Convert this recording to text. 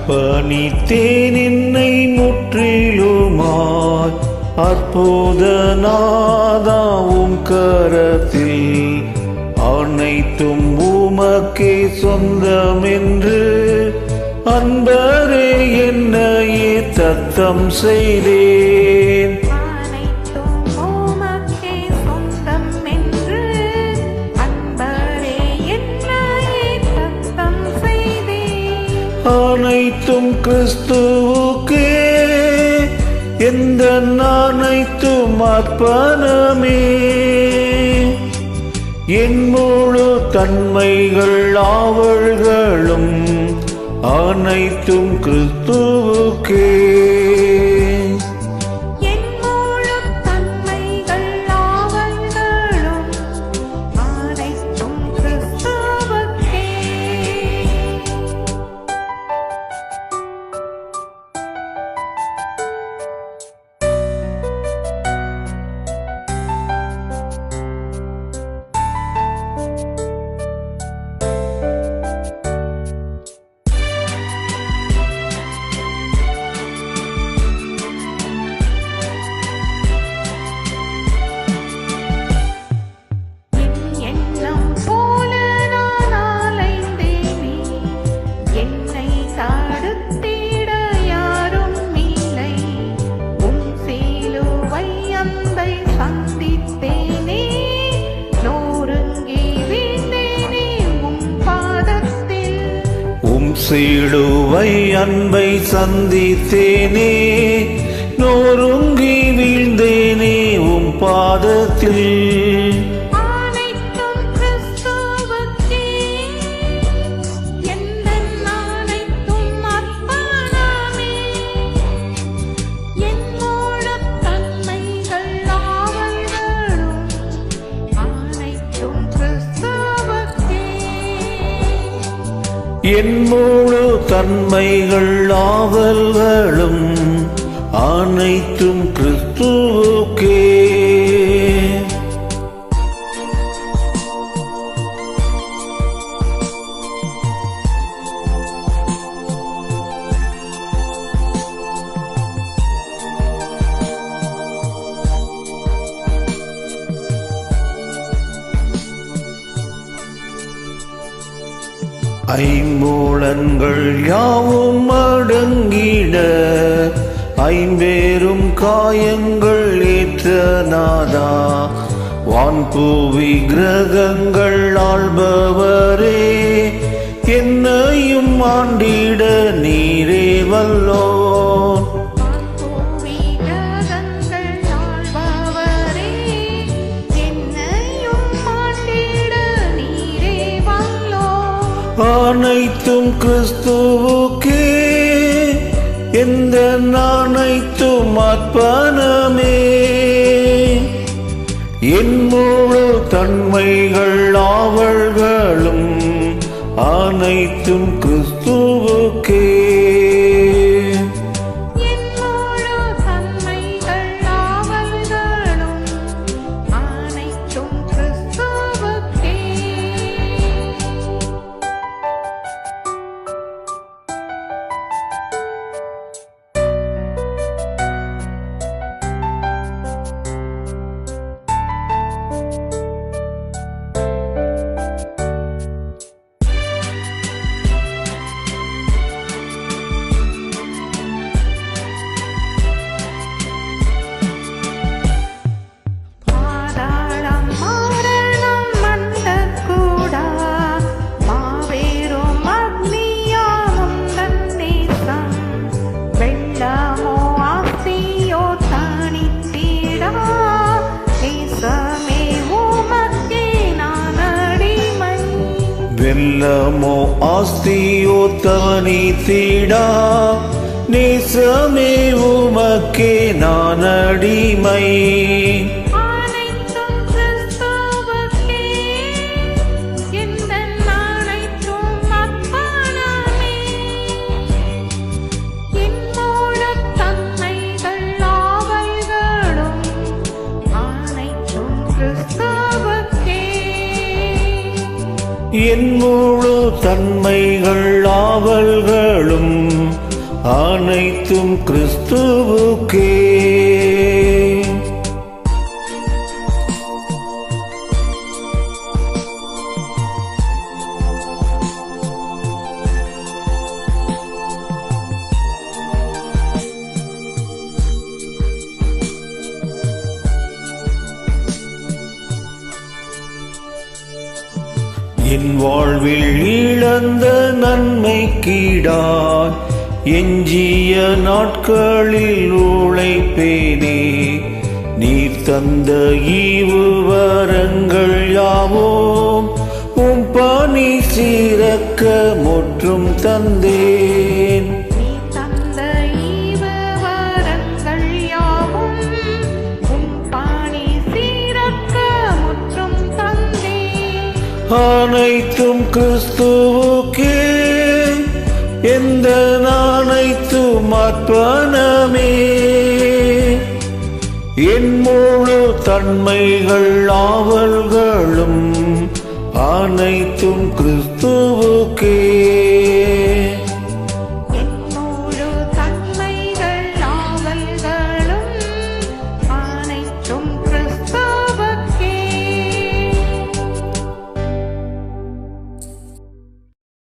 அர்ப்பணித்தேன் என்னை முற்றிலுமாய் அற்புதநாதாவும் கரத்தில் அனைத்தும் உமக்கே சொந்தமென்று அன்பரே என்னையே தத்தம் செய்தேன். அனைத்தும் கிறிஸ்துவுக்கே எந்த அனைத்தும் அர்ப்பணமே. என் முழு தன்மைகள் ஆவல்களும் அனைத்தும் கிறிஸ்துவுக்கே. சிலுவை அன்பை சந்தித்தேனே, நொறுங்கி வீழ்ந்தேனே உம் பாதத்தில். என் முழு தன்மைகள் ஆவல்களும் அனைத்தும் கிறிஸ்துவுக்கே. ஐம்பூலன்கள் யாவும் அடங்கிட ஐம்பேரும் காயங்கள் ஏற்ற நாதா, வான்பூவி கிரகங்கள் ஆள்பவரே, என்னையும் ஆண்டிட நீரே வல்லோர். அனைத்தும் கிறிஸ்துவுக்கே எந்த அனைத்தும் அர்ப்பணமே. என் முழு தன்மைகள் ஆவல்களும் அனைத்தும் கிறிஸ்துவுக்கே. வெல்லமோ ஆஸ்தியோ தனித்திடா, நேசமே உமக்கே நான் அடிமை. என் முழு தன்மைகள் ஆவல்களும் அனைத்தும் கிறிஸ்துவுக்கே. என் வாழ்வில் இழந்த நன்மைக்கீடாய் எஞ்சிய நாட்களில் உழைப்பேனே. நீர் தந்த ஈவு வரங்கள் யாவும் உம் பணி சிறக்க முற்றும் தந்தேன். அனைத்தும் கிறிஸ்துவுக்கே எந்த அனைத்தும் அர்ப்பணமே. என் முழு தன்மைகள் ஆவல்களும் அனைத்தும் கிறிஸ்துவுக்கே.